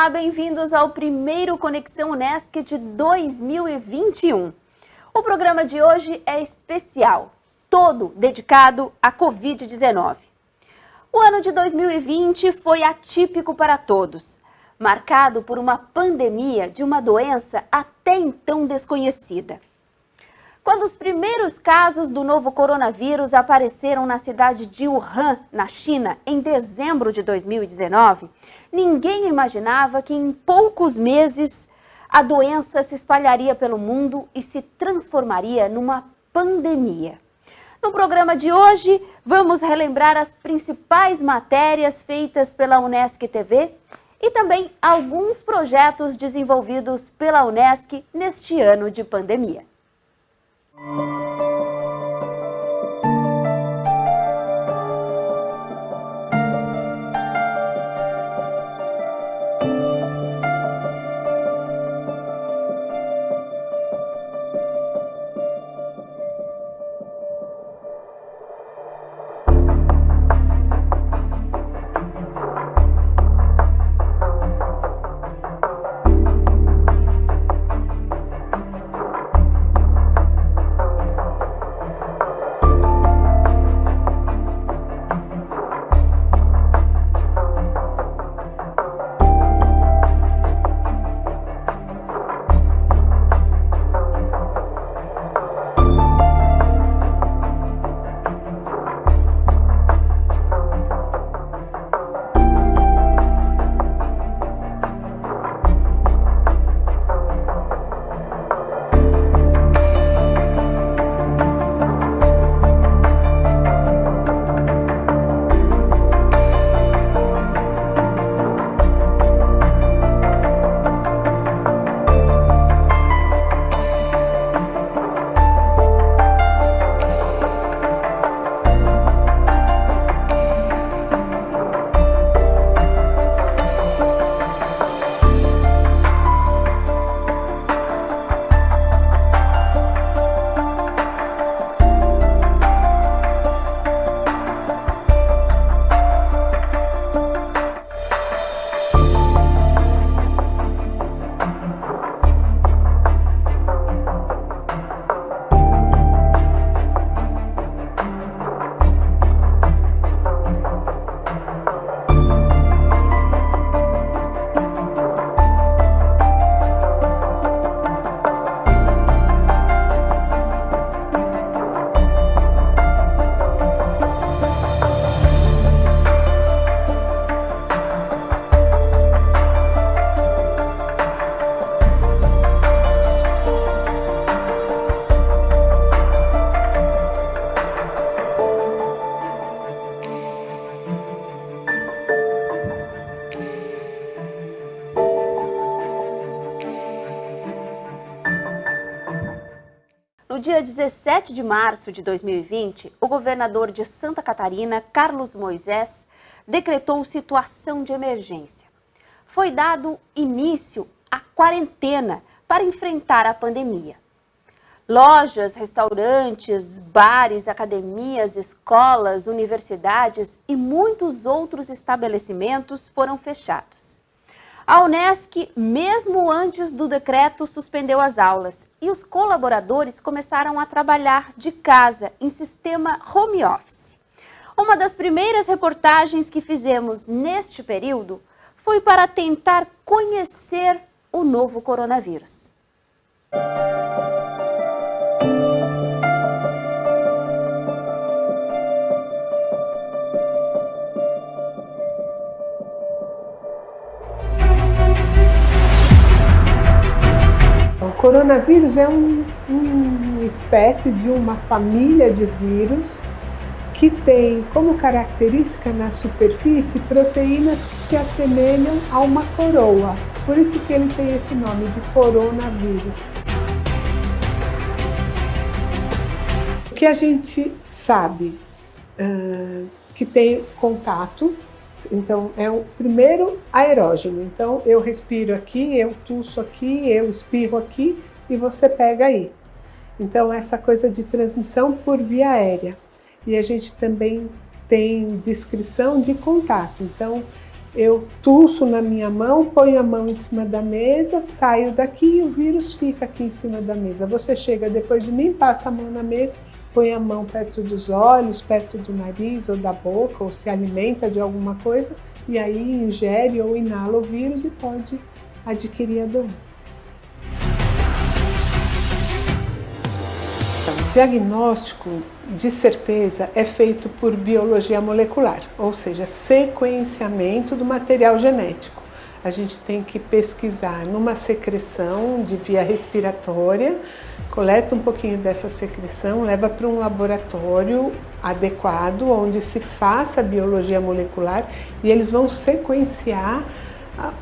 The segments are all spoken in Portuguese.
Olá, bem-vindos ao primeiro Conexão Unesc de 2021. O programa de hoje é especial, todo dedicado à Covid-19. O ano de 2020 foi atípico para todos, marcado por uma pandemia de uma doença até então desconhecida. Quando os primeiros casos do novo coronavírus apareceram na cidade de Wuhan, na China, em dezembro de 2019, ninguém imaginava que em poucos meses a doença se espalharia pelo mundo e se transformaria numa pandemia. No programa de hoje, vamos relembrar as principais matérias feitas pela Unesc TV e também alguns projetos desenvolvidos pela Unesc neste ano de pandemia. No dia 17 de março de 2020, o governador de Santa Catarina, Carlos Moisés, decretou situação de emergência. Foi dado início à quarentena para enfrentar a pandemia. Lojas, restaurantes, bares, academias, escolas, universidades e muitos outros estabelecimentos foram fechados. A Unesc, mesmo antes do decreto, suspendeu as aulas e os colaboradores começaram a trabalhar de casa em sistema home office. Uma das primeiras reportagens que fizemos neste período foi para tentar conhecer o novo coronavírus. O coronavírus é uma espécie de uma família de vírus que tem como característica na superfície proteínas que se assemelham a uma coroa. Por isso que ele tem esse nome de coronavírus. O que a gente sabe que tem contato, então é o primeiro aerógeno. Então eu respiro aqui, eu tuço aqui, eu espirro aqui e você pega aí. Então essa coisa de transmissão por via aérea. E a gente também tem descrição de contato. Então eu tuço na minha mão, ponho a mão em cima da mesa, saio daqui e o vírus fica aqui em cima da mesa. Você chega depois de mim, passa a mão na mesa, põe a mão perto dos olhos, perto do nariz ou da boca, ou se alimenta de alguma coisa, e aí ingere ou inala o vírus e pode adquirir a doença. O diagnóstico, de certeza, é feito por biologia molecular, ou seja, sequenciamento do material genético. A gente tem que pesquisar numa secreção de via respiratória, coleta um pouquinho dessa secreção, leva para um laboratório adequado, onde se faça a biologia molecular e eles vão sequenciar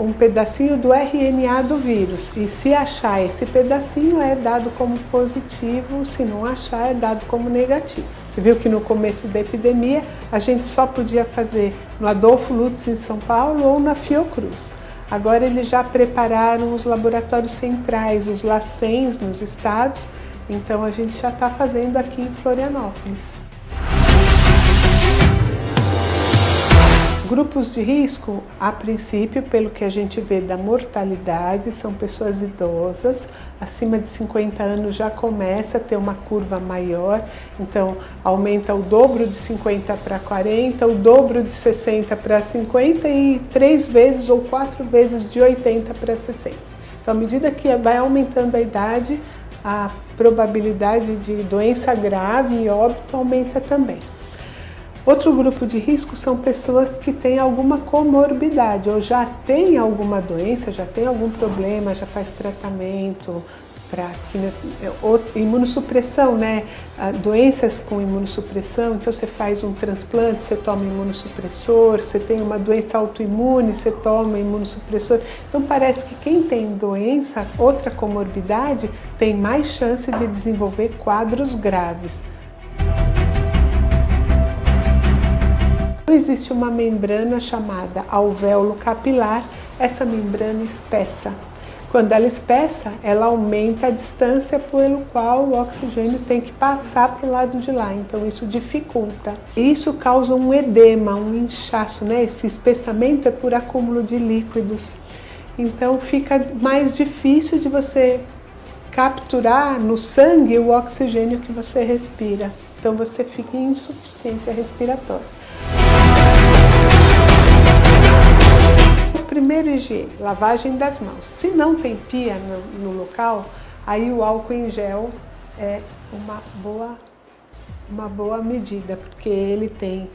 um pedacinho do RNA do vírus, e se achar esse pedacinho é dado como positivo, se não achar é dado como negativo. Você viu que no começo da epidemia a gente só podia fazer no Adolfo Lutz em São Paulo ou na Fiocruz. Agora eles já prepararam os laboratórios centrais, os LACENs nos estados, então a gente já está fazendo aqui em Florianópolis. Grupos de risco, a princípio, pelo que a gente vê da mortalidade, são pessoas idosas, acima de 50 anos já começa a ter uma curva maior, então aumenta o dobro de 50 para 40, o dobro de 60 para 50 e 3 vezes ou 4 vezes de 80 para 60. Então, à medida que vai aumentando a idade, a probabilidade de doença grave e óbito aumenta também. Outro grupo de risco são pessoas que têm alguma comorbidade ou já têm alguma doença, já tem algum problema, já faz tratamento para imunossupressão, né? Doenças com imunossupressão, então você faz um transplante, você toma imunossupressor, você tem uma doença autoimune, você toma imunossupressor. Então parece que quem tem doença, outra comorbidade, tem mais chance de desenvolver quadros graves. Existe uma membrana chamada alvéolo capilar, essa membrana espessa. Quando ela espessa, ela aumenta a distância pelo qual o oxigênio tem que passar para o lado de lá, então isso dificulta. Isso causa um edema, um inchaço, né? Esse espessamento é por acúmulo de líquidos, então fica mais difícil de você capturar no sangue o oxigênio que você respira, então você fica em insuficiência respiratória. Primeiro, higiene, lavagem das mãos. Se não tem pia no local, aí o álcool em gel é uma boa medida, porque ele tem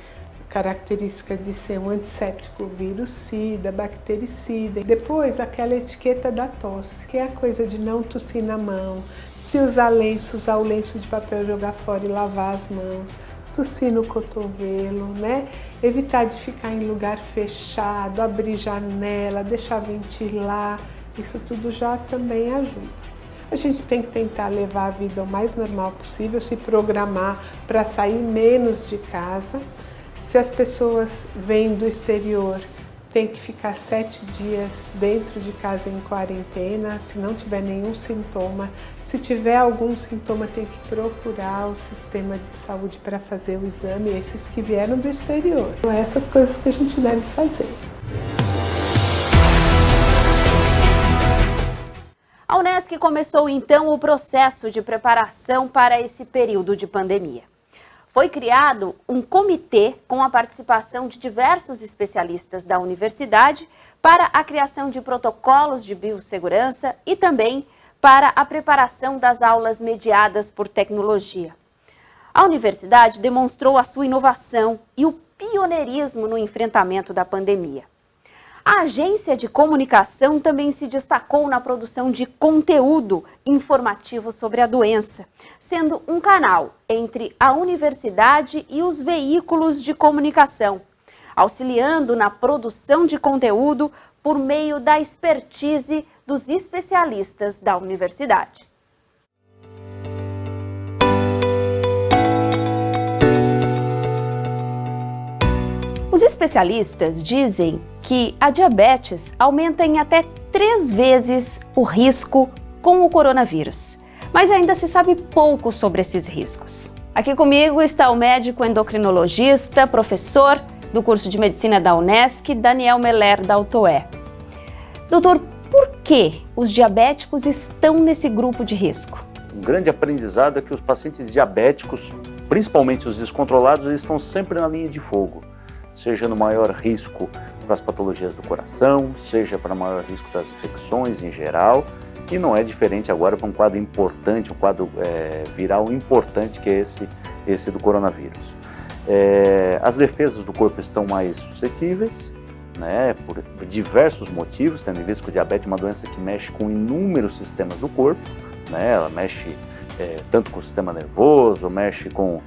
característica de ser um antisséptico virucida, bactericida. Depois, aquela etiqueta da tosse, que é a coisa de não tossir na mão, se usar o lenço de papel, jogar fora e lavar as mãos. Tossir no cotovelo, né? Evitar de ficar em lugar fechado, abrir janela, deixar ventilar, isso tudo já também ajuda. A gente tem que tentar levar a vida o mais normal possível, se programar para sair menos de casa. Se as pessoas vêm do exterior, tem que ficar 7 dias dentro de casa em quarentena, se não tiver nenhum sintoma. Se tiver algum sintoma, tem que procurar o sistema de saúde para fazer o exame, esses que vieram do exterior. São essas coisas que a gente deve fazer. A Unesc começou então o processo de preparação para esse período de pandemia. Foi criado um comitê com a participação de diversos especialistas da universidade para a criação de protocolos de biossegurança e também para a preparação das aulas mediadas por tecnologia. A universidade demonstrou a sua inovação e o pioneirismo no enfrentamento da pandemia. A agência de comunicação também se destacou na produção de conteúdo informativo sobre a doença, sendo um canal entre a universidade e os veículos de comunicação, auxiliando na produção de conteúdo por meio da expertise dos especialistas da universidade. Os especialistas dizem que a diabetes aumenta em até 3 vezes o risco com o coronavírus, mas ainda se sabe pouco sobre esses riscos. Aqui comigo está o médico endocrinologista, professor do curso de Medicina da Unesc, Daniel Meller, da Altoé. Doutor, por que os diabéticos estão nesse grupo de risco? Um grande aprendizado é que os pacientes diabéticos, principalmente os descontrolados, eles estão sempre na linha de fogo, seja no maior risco para as patologias do coração, seja para maior risco das infecções em geral, e não é diferente agora para um quadro importante, um quadro viral importante que é esse do coronavírus. As defesas do corpo estão mais suscetíveis, né, por diversos motivos, tendo em vista que o diabetes é uma doença que mexe com inúmeros sistemas do corpo, né, ela mexe tanto com o sistema nervoso, mexe com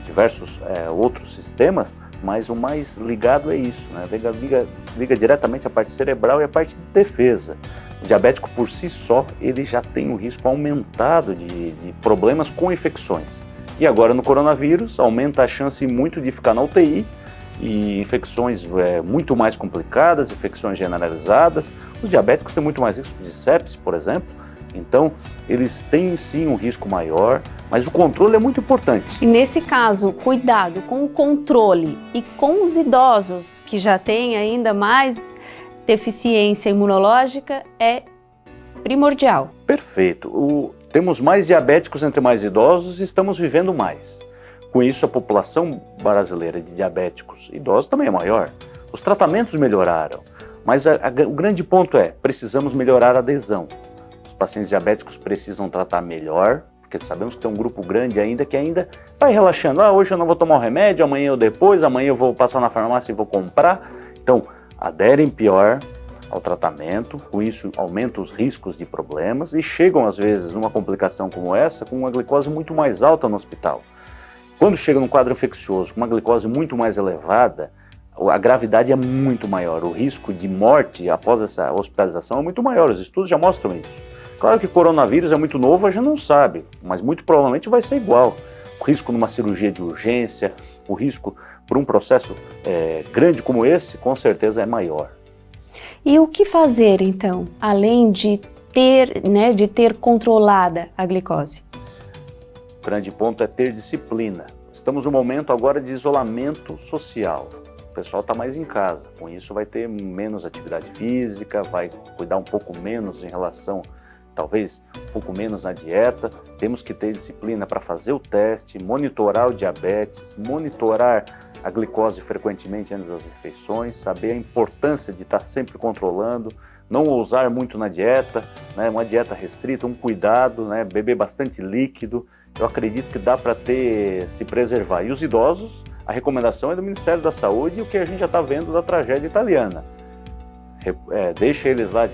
diversos outros sistemas, mas o mais ligado é isso, né, liga diretamente a parte cerebral e a parte de defesa. O diabético por si só, ele já tem um risco aumentado de problemas com infecções. E agora no coronavírus, aumenta a chance muito de ficar na UTI e infecções muito mais complicadas, infecções generalizadas. Os diabéticos têm muito mais risco de sepse, por exemplo. Então, eles têm sim um risco maior, mas o controle é muito importante. E nesse caso, cuidado com o controle e com os idosos que já têm ainda mais deficiência imunológica é primordial. Perfeito. Temos mais diabéticos entre mais idosos e estamos vivendo mais. Com isso, a população brasileira de diabéticos idosos também é maior. Os tratamentos melhoraram, mas o grande ponto precisamos melhorar a adesão. Os pacientes diabéticos precisam tratar melhor, porque sabemos que tem um grupo grande ainda que ainda vai relaxando. Hoje eu não vou tomar o remédio, amanhã ou depois, amanhã eu vou passar na farmácia e vou comprar. Então, aderem pior ao tratamento, com isso aumenta os riscos de problemas e chegam às vezes numa complicação como essa com uma glicose muito mais alta no hospital. Quando chega num quadro infeccioso com uma glicose muito mais elevada, a gravidade é muito maior, o risco de morte após essa hospitalização é muito maior, os estudos já mostram isso. Claro que o coronavírus é muito novo, a gente não sabe, mas muito provavelmente vai ser igual. O risco numa cirurgia de urgência, o risco por um processo grande como esse, com certeza é maior. E o que fazer, então, além de ter controlada a glicose? O grande ponto é ter disciplina. Estamos num momento agora de isolamento social. O pessoal está mais em casa, com isso vai ter menos atividade física, vai cuidar um pouco menos em relação, talvez um pouco menos na dieta. Temos que ter disciplina para fazer o teste, monitorar o diabetes, monitorar a glicose frequentemente antes das refeições, saber a importância de estar sempre controlando, não ousar muito na dieta, né, uma dieta restrita, um cuidado, né, beber bastante líquido. Eu acredito que dá para se preservar. E os idosos, a recomendação é do Ministério da Saúde e o que a gente já está vendo da tragédia italiana. Deixa eles lá,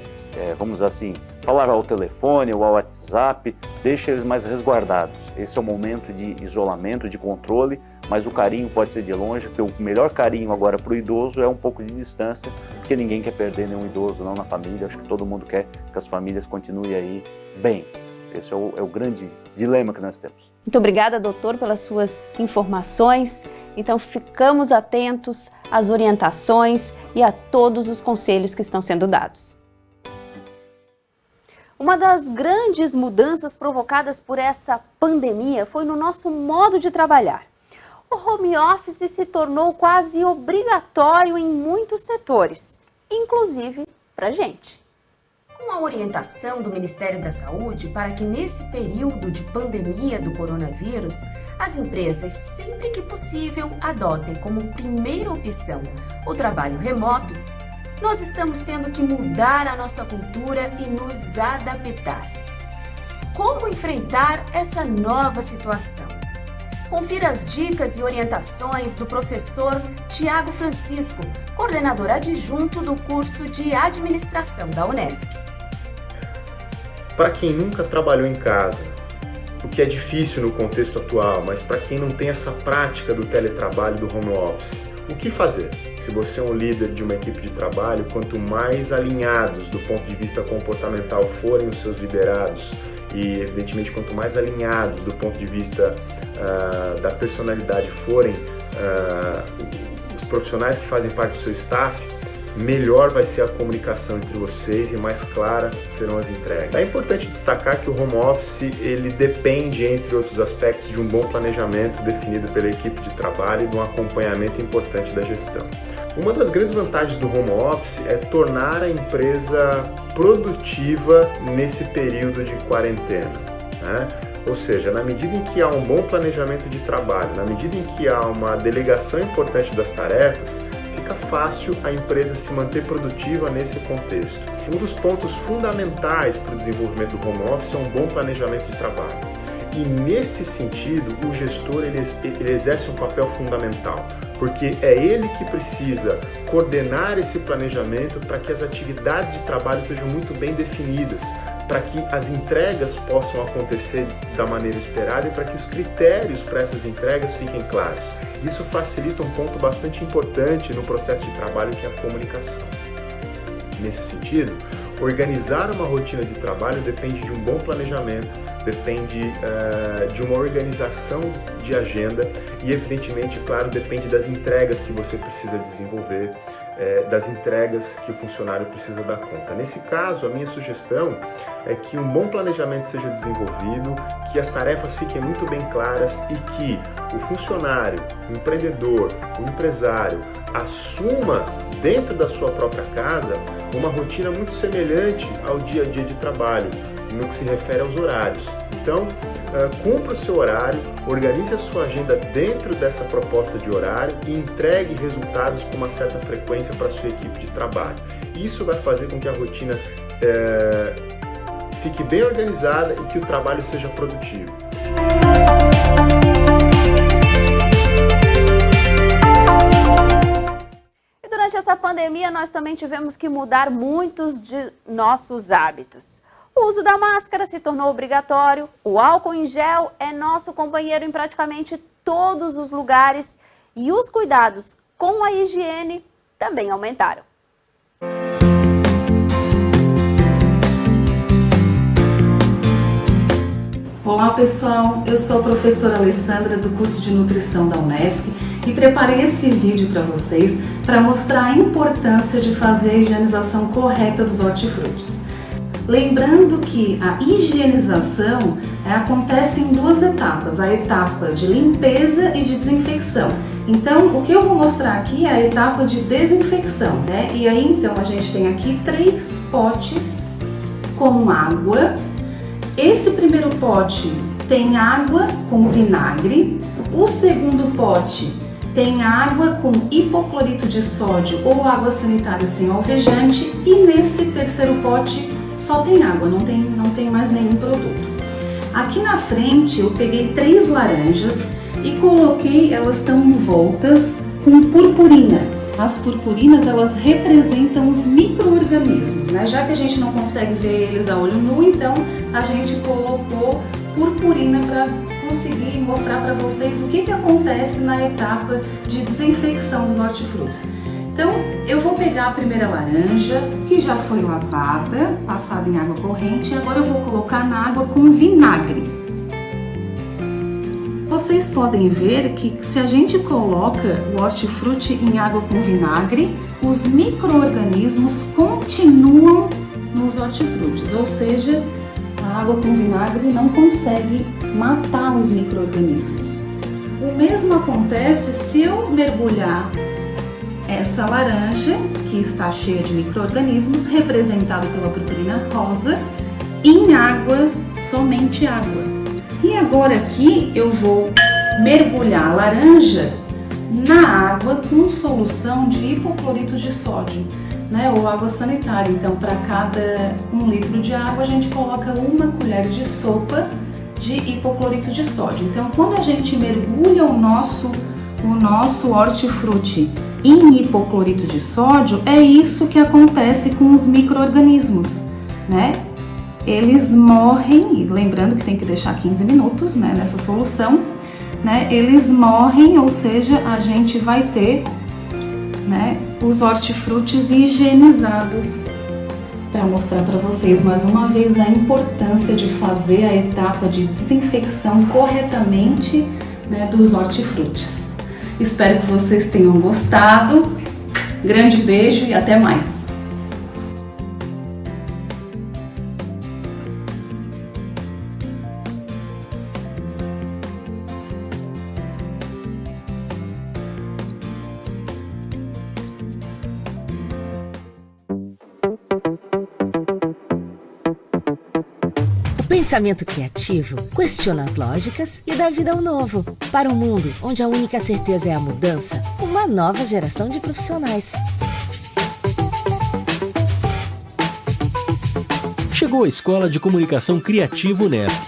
vamos dizer assim, falar ao telefone ou ao WhatsApp, deixa eles mais resguardados. Esse é o momento de isolamento, de controle, mas o carinho pode ser de longe, porque o melhor carinho agora para o idoso é um pouco de distância, porque ninguém quer perder nenhum idoso não na família, acho que todo mundo quer que as famílias continuem aí bem. Esse é o grande dilema que nós temos. Muito obrigada, doutor, pelas suas informações. Então, ficamos atentos às orientações e a todos os conselhos que estão sendo dados. Uma das grandes mudanças provocadas por essa pandemia foi no nosso modo de trabalhar. O home office se tornou quase obrigatório em muitos setores, inclusive para a gente. Com a orientação do Ministério da Saúde para que nesse período de pandemia do coronavírus, as empresas, sempre que possível, adotem como primeira opção o trabalho remoto, nós estamos tendo que mudar a nossa cultura e nos adaptar. Como enfrentar essa nova situação? Confira as dicas e orientações do professor Tiago Francisco, coordenador adjunto do curso de Administração da Unesc. Para quem nunca trabalhou em casa, o que é difícil no contexto atual, mas para quem não tem essa prática do teletrabalho, do home office, o que fazer? Se você é um líder de uma equipe de trabalho, quanto mais alinhados do ponto de vista comportamental forem os seus liderados e, evidentemente, quanto mais alinhados do ponto de vista da personalidade forem os profissionais que fazem parte do seu staff, melhor vai ser a comunicação entre vocês e mais clara serão as entregas. É importante destacar que o home office ele depende, entre outros aspectos, de um bom planejamento definido pela equipe de trabalho e de um acompanhamento importante da gestão. Uma das grandes vantagens do home office é tornar a empresa produtiva nesse período de quarentena, né? Ou seja, na medida em que há um bom planejamento de trabalho, na medida em que há uma delegação importante das tarefas, fica fácil a empresa se manter produtiva nesse contexto. Um dos pontos fundamentais para o desenvolvimento do home office é um bom planejamento de trabalho. E nesse sentido, o gestor ele exerce um papel fundamental, porque é ele que precisa coordenar esse planejamento para que as atividades de trabalho sejam muito bem definidas, para que as entregas possam acontecer da maneira esperada e para que os critérios para essas entregas fiquem claros. Isso facilita um ponto bastante importante no processo de trabalho, que é a comunicação. Nesse sentido, organizar uma rotina de trabalho depende de um bom planejamento, depende de uma organização de agenda e, evidentemente, claro, depende das entregas que você precisa desenvolver, das entregas que o funcionário precisa dar conta. Nesse caso, a minha sugestão é que um bom planejamento seja desenvolvido, que as tarefas fiquem muito bem claras e que o funcionário, o empreendedor, o empresário assuma dentro da sua própria casa uma rotina muito semelhante ao dia a dia de trabalho, no que se refere aos horários. Então, cumpra o seu horário, organize a sua agenda dentro dessa proposta de horário e entregue resultados com uma certa frequência para a sua equipe de trabalho. Isso vai fazer com que a rotina fique bem organizada e que o trabalho seja produtivo. E durante essa pandemia, nós também tivemos que mudar muitos de nossos hábitos. O uso da máscara se tornou obrigatório, o álcool em gel é nosso companheiro em praticamente todos os lugares e os cuidados com a higiene também aumentaram. Olá pessoal, eu sou a professora Alessandra do curso de Nutrição da Unesc e preparei esse vídeo para vocês para mostrar a importância de fazer a higienização correta dos hortifrutis. Lembrando que a higienização acontece em duas etapas, a etapa de limpeza e de desinfecção. Então, o que eu vou mostrar aqui é a etapa de desinfecção, né? E aí, então, a gente tem aqui 3 potes com água. Esse primeiro pote tem água com vinagre, o segundo pote tem água com hipoclorito de sódio ou água sanitária sem alvejante e nesse terceiro pote só tem água, não tem mais nenhum produto. Aqui na frente eu peguei 3 laranjas e coloquei, elas estão envoltas com purpurina. As purpurinas, elas representam os micro-organismos, né? Já que a gente não consegue ver eles a olho nu, então a gente colocou purpurina para conseguir mostrar para vocês o que acontece na etapa de desinfecção dos hortifrutis. Então, eu vou pegar a primeira laranja, que já foi lavada, passada em água corrente, e agora eu vou colocar na água com vinagre. Vocês podem ver que se a gente coloca o hortifruti em água com vinagre, os micro-organismos continuam nos hortifrutis, ou seja, a água com vinagre não consegue matar os micro-organismos. O mesmo acontece se eu mergulhar essa laranja, que está cheia de micro-organismos, representado pela purpurina rosa, em água, somente água. E agora aqui eu vou mergulhar a laranja na água com solução de hipoclorito de sódio, né, ou água sanitária. Então, para cada 1 litro de água, a gente coloca 1 colher de sopa de hipoclorito de sódio. Então, quando a gente mergulha o nosso hortifruti em hipoclorito de sódio, é isso que acontece com os micro-organismos, né? Eles morrem, e lembrando que tem que deixar 15 minutos, né, nessa solução, né? Eles morrem, ou seja, a gente vai ter, né, os hortifrutis higienizados. Para mostrar para vocês mais uma vez a importância de fazer a etapa de desinfecção corretamente, né, dos hortifrutis. Espero que vocês tenham gostado. Grande beijo e até mais! Pensamento criativo questiona as lógicas e dá vida ao novo. Para um mundo onde a única certeza é a mudança, uma nova geração de profissionais. Chegou a Escola de Comunicação Criativa Unesc.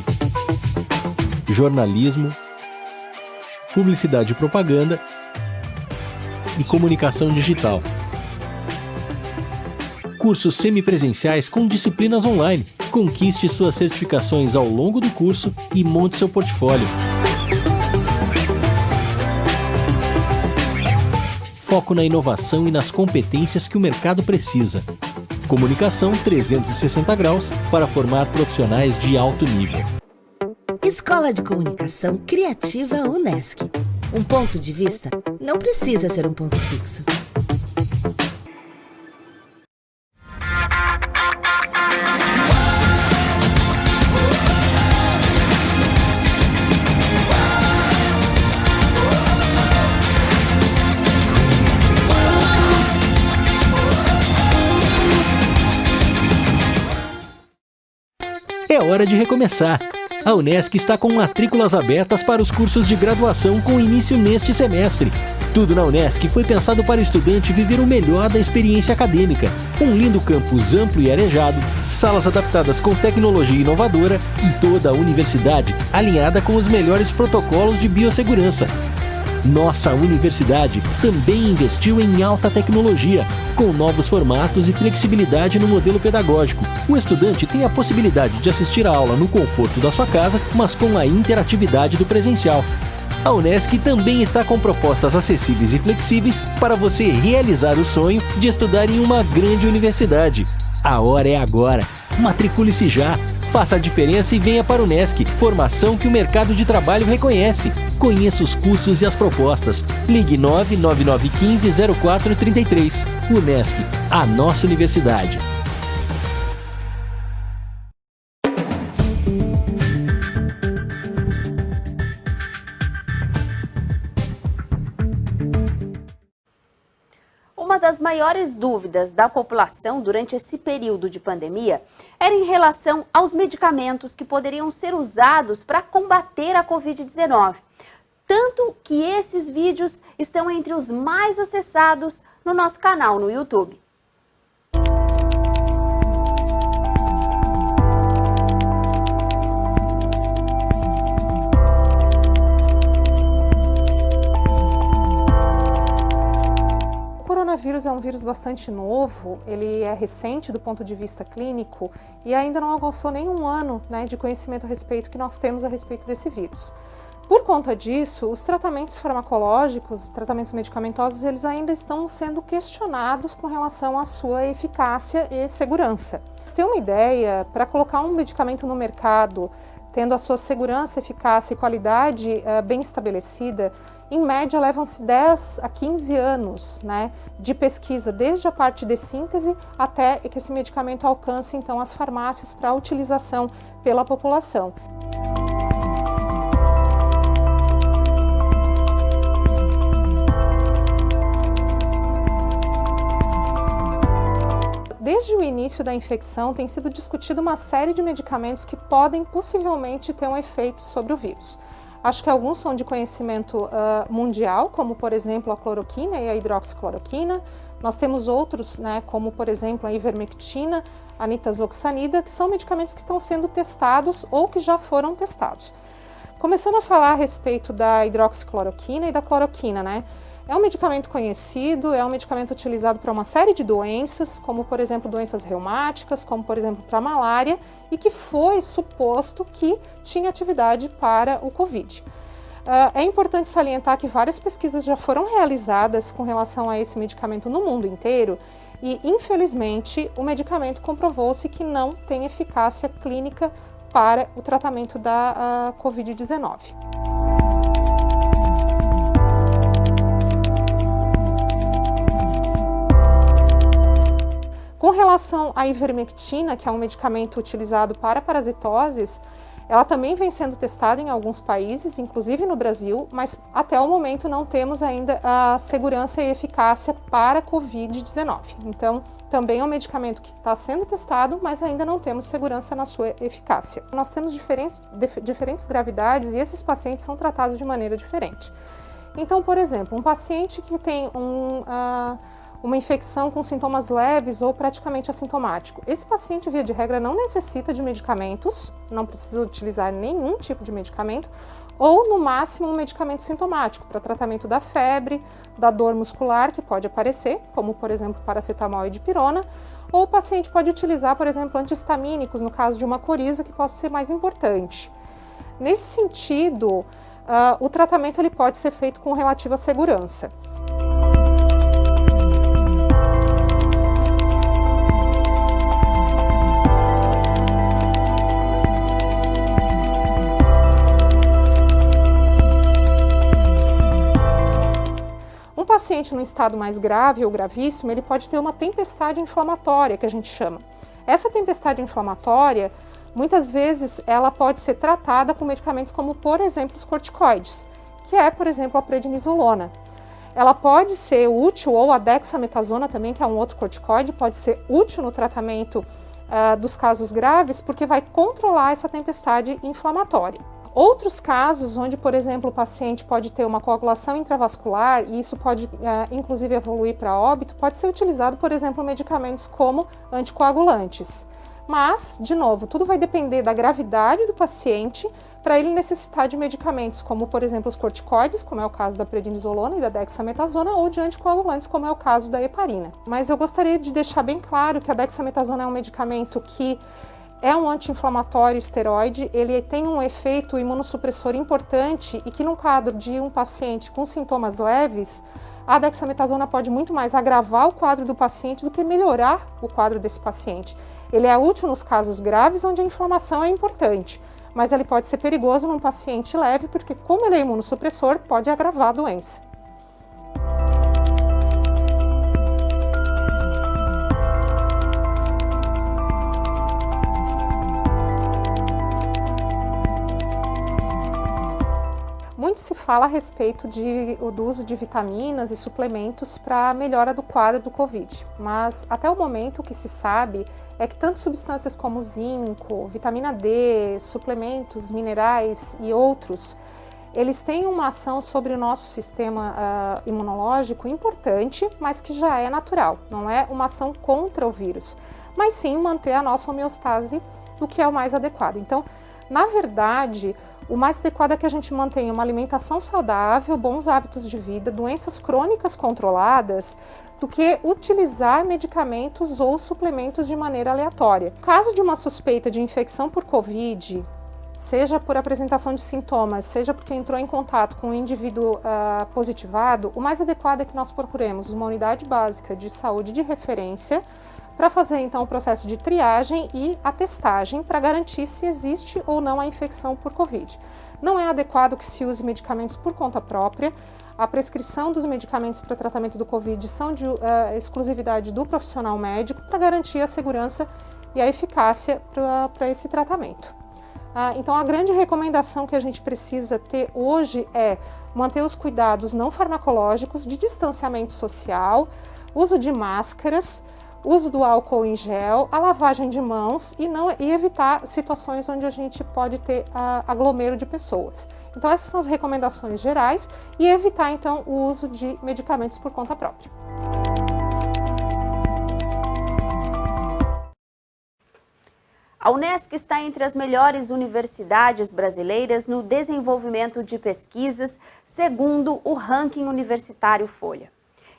Jornalismo, publicidade e propaganda e comunicação digital. Cursos semipresenciais com disciplinas online. Conquiste suas certificações ao longo do curso e monte seu portfólio. Foco na inovação e nas competências que o mercado precisa. Comunicação 360 graus para formar profissionais de alto nível. Escola de Comunicação Criativa Unesc. Um ponto de vista não precisa ser um ponto fixo. É hora de recomeçar. A Unesc está com matrículas abertas para os cursos de graduação com início neste semestre. Tudo na Unesc foi pensado para o estudante viver o melhor da experiência acadêmica. Um lindo campus amplo e arejado, salas adaptadas com tecnologia inovadora e toda a universidade alinhada com os melhores protocolos de biossegurança. Nossa universidade também investiu em alta tecnologia, com novos formatos e flexibilidade no modelo pedagógico. O estudante tem a possibilidade de assistir a aula no conforto da sua casa, mas com a interatividade do presencial. A Unesc também está com propostas acessíveis e flexíveis para você realizar o sonho de estudar em uma grande universidade. A hora é agora. Matricule-se já. Faça a diferença e venha para a Unesc, formação que o mercado de trabalho reconhece. Conheça os cursos e as propostas. Ligue 99915-0433. Unesc, a nossa universidade. Uma das maiores dúvidas da população durante esse período de pandemia era em relação aos medicamentos que poderiam ser usados para combater a Covid-19. Tanto que esses vídeos estão entre os mais acessados no nosso canal no YouTube. O coronavírus é um vírus bastante novo, ele é recente do ponto de vista clínico e ainda não alcançou nenhum ano, de conhecimento a respeito que nós temos a respeito desse vírus. Por conta disso, os tratamentos farmacológicos, tratamentos medicamentosos, eles ainda estão sendo questionados com relação à sua eficácia e segurança. Para ter uma ideia, para colocar um medicamento no mercado, tendo a sua segurança, eficácia e qualidade bem estabelecida, em média levam-se 10 a 15 anos de pesquisa, desde a parte de síntese até que esse medicamento alcance então as farmácias para utilização pela população. Desde o início da infecção, tem sido discutida uma série de medicamentos que podem possivelmente ter um efeito sobre o vírus. Acho que alguns são de conhecimento mundial, como por exemplo a cloroquina e a hidroxicloroquina. Nós temos outros, como por exemplo a ivermectina, a nitazoxanida, que são medicamentos que estão sendo testados ou que já foram testados. Começando a falar a respeito da hidroxicloroquina e da cloroquina, é um medicamento conhecido, é um medicamento utilizado para uma série de doenças, como por exemplo doenças reumáticas, como por exemplo para a malária, e que foi suposto que tinha atividade para o Covid. É importante salientar que várias pesquisas já foram realizadas com relação a esse medicamento no mundo inteiro e, infelizmente, o medicamento comprovou-se que não tem eficácia clínica para o tratamento da Covid-19. Com relação à ivermectina, que é um medicamento utilizado para parasitoses, ela também vem sendo testada em alguns países, inclusive no Brasil, mas até o momento não temos ainda a segurança e eficácia para a Covid-19. Então, também é um medicamento que está sendo testado, mas ainda não temos segurança na sua eficácia. Nós temos diferentes gravidades e esses pacientes são tratados de maneira diferente. Então, por exemplo, um paciente que tem uma infecção com sintomas leves ou praticamente assintomático. Esse paciente, via de regra, não necessita de medicamentos, não precisa utilizar nenhum tipo de medicamento, ou no máximo um medicamento sintomático para tratamento da febre, da dor muscular que pode aparecer, como por exemplo paracetamol e dipirona, ou o paciente pode utilizar, por exemplo, antihistamínicos no caso de uma coriza que possa ser mais importante. Nesse sentido, o tratamento ele pode ser feito com relativa segurança. Um paciente no estado mais grave ou gravíssimo, ele pode ter uma tempestade inflamatória, que a gente chama. Essa tempestade inflamatória, muitas vezes, ela pode ser tratada com medicamentos como, por exemplo, os corticoides, que é, por exemplo, a prednisolona. Ela pode ser útil, ou a dexametasona também, que é um outro corticoide, pode ser útil no tratamento dos casos graves, porque vai controlar essa tempestade inflamatória. Outros casos, onde, por exemplo, o paciente pode ter uma coagulação intravascular, e isso pode, inclusive, evoluir para óbito, pode ser utilizado, por exemplo, medicamentos como anticoagulantes. Mas, de novo, tudo vai depender da gravidade do paciente para ele necessitar de medicamentos como, por exemplo, os corticoides, como é o caso da prednisolona e da dexametasona, ou de anticoagulantes, como é o caso da heparina. Mas eu gostaria de deixar bem claro que a dexametasona é um medicamento que é um anti-inflamatório esteroide, ele tem um efeito imunossupressor importante e que no quadro de um paciente com sintomas leves, a dexametasona pode muito mais agravar o quadro do paciente do que melhorar o quadro desse paciente. Ele é útil nos casos graves onde a inflamação é importante, mas ele pode ser perigoso num paciente leve porque, como ele é imunossupressor, pode agravar a doença. Muito se fala a respeito do uso de vitaminas e suplementos para a melhora do quadro do Covid, mas até o momento o que se sabe é que tanto substâncias como zinco, vitamina D, suplementos, minerais e outros, eles têm uma ação sobre o nosso sistema imunológico importante, mas que já é natural, não é uma ação contra o vírus, mas sim manter a nossa homeostase, o que é o mais adequado. Então, na verdade, o mais adequado é que a gente mantenha uma alimentação saudável, bons hábitos de vida, doenças crônicas controladas, do que utilizar medicamentos ou suplementos de maneira aleatória. No caso de uma suspeita de infecção por Covid, seja por apresentação de sintomas, seja porque entrou em contato com um indivíduo positivado, o mais adequado é que nós procuremos uma unidade básica de saúde de referência para fazer então o processo de triagem e a testagem para garantir se existe ou não a infecção por Covid. Não é adequado que se use medicamentos por conta própria. A prescrição dos medicamentos para tratamento do Covid são de exclusividade do profissional médico para garantir a segurança e a eficácia para esse tratamento. Então, a grande recomendação que a gente precisa ter hoje é manter os cuidados não farmacológicos de distanciamento social, uso de máscaras, uso do álcool em gel, a lavagem de mãos e evitar situações onde a gente pode ter aglomero de pessoas. Então essas são as recomendações gerais e evitar então o uso de medicamentos por conta própria. A Unesc está entre as melhores universidades brasileiras no desenvolvimento de pesquisas, segundo o ranking universitário Folha.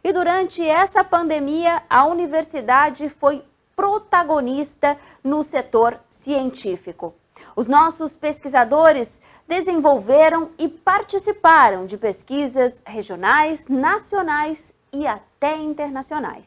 E durante essa pandemia, a universidade foi protagonista no setor científico. Os nossos pesquisadores desenvolveram e participaram de pesquisas regionais, nacionais e até internacionais.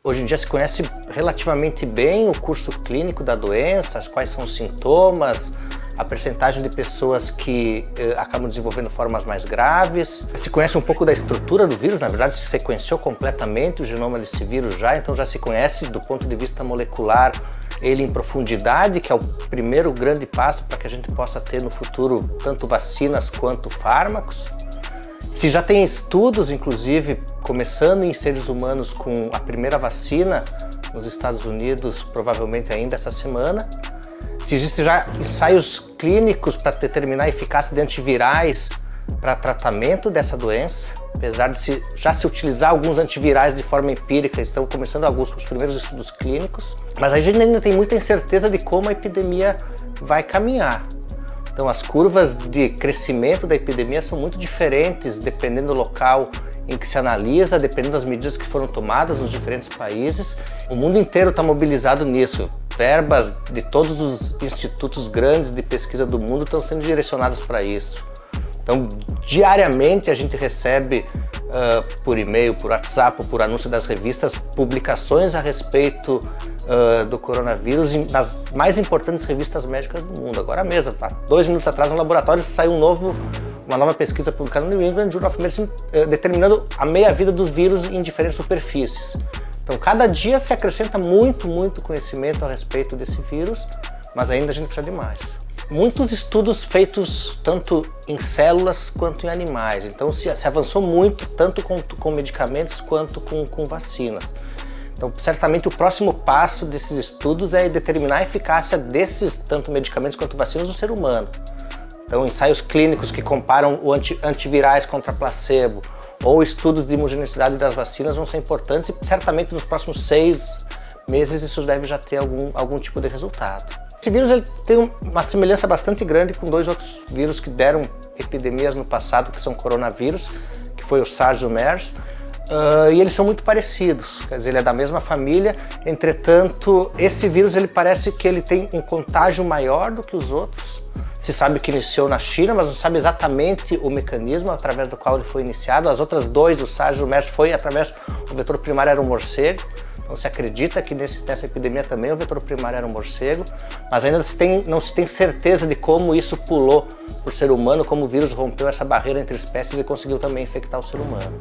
Hoje em dia se conhece relativamente bem o curso clínico da doença, quais são os sintomas, a percentagem de pessoas que acabam desenvolvendo formas mais graves. Se conhece um pouco da estrutura do vírus, na verdade se sequenciou completamente o genoma desse vírus já, então já se conhece do ponto de vista molecular ele em profundidade, que é o primeiro grande passo para que a gente possa ter no futuro tanto vacinas quanto fármacos. Se já tem estudos, inclusive, começando em seres humanos com a primeira vacina nos Estados Unidos, provavelmente ainda essa semana. Se existem já ensaios clínicos para determinar a eficácia de antivirais para tratamento dessa doença, apesar de já se utilizar alguns antivirais de forma empírica, estão começando os primeiros estudos clínicos, mas a gente ainda tem muita incerteza de como a epidemia vai caminhar. Então as curvas de crescimento da epidemia são muito diferentes dependendo do local em que se analisa, dependendo das medidas que foram tomadas nos diferentes países. O mundo inteiro está mobilizado nisso. Verbas de todos os institutos grandes de pesquisa do mundo estão sendo direcionadas para isso. Então, diariamente a gente recebe por e-mail, por WhatsApp, por anúncio das revistas, publicações a respeito do coronavírus nas mais importantes revistas médicas do mundo. Agora mesmo, há 2 minutos atrás, no laboratório saiu uma nova pesquisa publicada no New England Journal of Medicine determinando a meia-vida dos vírus em diferentes superfícies. Então, cada dia se acrescenta muito conhecimento a respeito desse vírus, mas ainda a gente precisa de mais. Muitos estudos feitos tanto em células quanto em animais, então se avançou muito, tanto com medicamentos quanto com vacinas. Então, certamente o próximo passo desses estudos é determinar a eficácia desses, tanto medicamentos quanto vacinas, no ser humano. Então, ensaios clínicos que comparam antivirais contra placebo, ou estudos de imunogenicidade das vacinas vão ser importantes e certamente nos próximos 6 meses isso deve já ter algum tipo de resultado. Esse vírus ele tem uma semelhança bastante grande com 2 outros vírus que deram epidemias no passado, que são coronavírus, que foi o SARS e o MERS, e eles são muito parecidos, quer dizer, ele é da mesma família, entretanto, esse vírus ele parece que ele tem um contágio maior do que os outros. Se sabe que iniciou na China, mas não sabe exatamente o mecanismo através do qual ele foi iniciado. As outras 2, o SARS e o MERS, foi através, o vetor primário era um morcego. Então se acredita que nessa epidemia também o vetor primário era um morcego, mas ainda não se tem certeza de como isso pulou por ser humano, como o vírus rompeu essa barreira entre espécies e conseguiu também infectar o ser humano.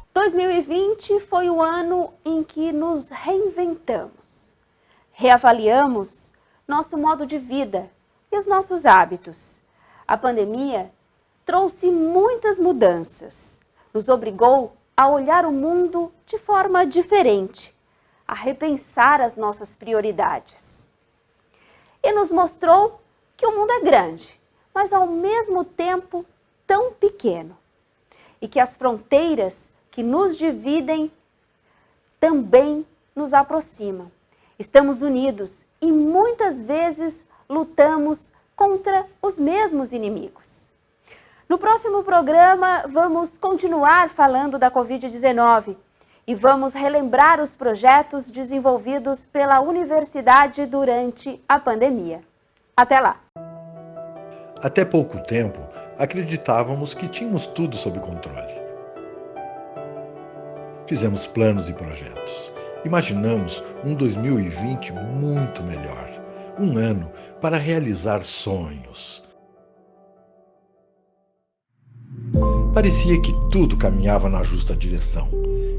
Em 2020 foi o ano em que nos reinventamos, reavaliamos nosso modo de vida e os nossos hábitos. A pandemia trouxe muitas mudanças, nos obrigou a olhar o mundo de forma diferente, a repensar as nossas prioridades. E nos mostrou que o mundo é grande, mas ao mesmo tempo tão pequeno. E que as fronteiras que nos dividem também nos aproximam. Estamos unidos e muitas vezes lutamos contra os mesmos inimigos. No próximo programa, vamos continuar falando da Covid-19 e vamos relembrar os projetos desenvolvidos pela universidade durante a pandemia. Até lá! Até pouco tempo, acreditávamos que tínhamos tudo sob controle. Fizemos planos e projetos. Imaginamos um 2020 muito melhor. Um ano para realizar sonhos. Parecia que tudo caminhava na justa direção.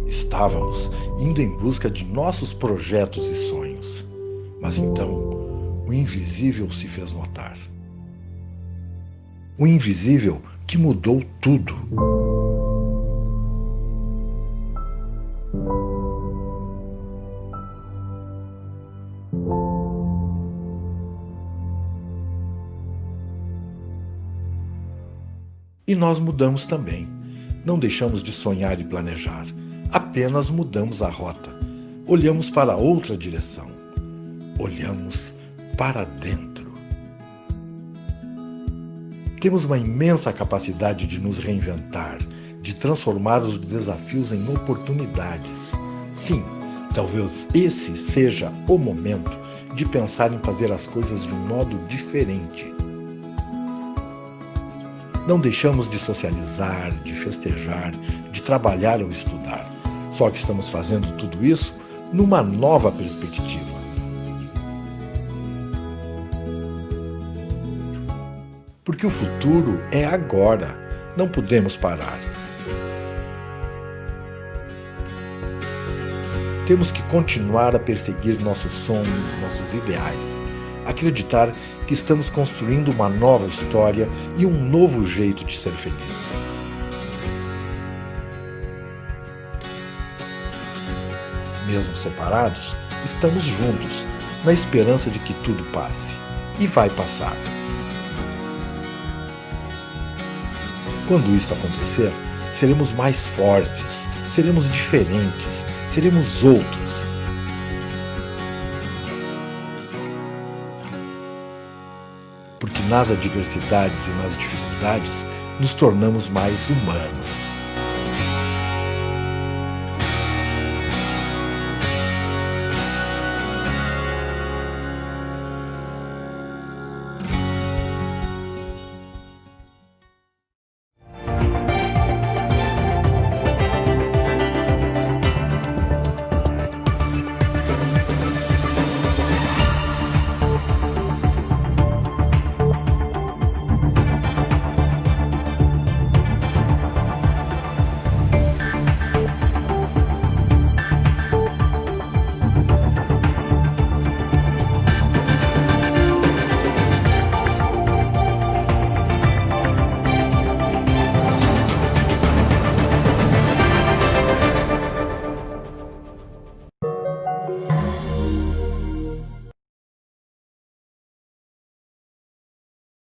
Estávamos indo em busca de nossos projetos e sonhos. Mas então, o invisível se fez notar. O invisível que mudou tudo. E nós mudamos também. Não deixamos de sonhar e planejar. Apenas mudamos a rota. Olhamos para outra direção. Olhamos para dentro. Temos uma imensa capacidade de nos reinventar, de transformar os desafios em oportunidades. Sim, talvez esse seja o momento de pensar em fazer as coisas de um modo diferente. Não deixamos de socializar, de festejar, de trabalhar ou estudar. Só que estamos fazendo tudo isso numa nova perspectiva. Porque o futuro é agora. Não podemos parar. Temos que continuar a perseguir nossos sonhos, nossos ideais. Acreditar que estamos construindo uma nova história e um novo jeito de ser feliz. Mesmo separados, estamos juntos, na esperança de que tudo passe. E vai passar. Quando isso acontecer, seremos mais fortes, seremos diferentes, seremos outros. Porque nas adversidades e nas dificuldades nos tornamos mais humanos.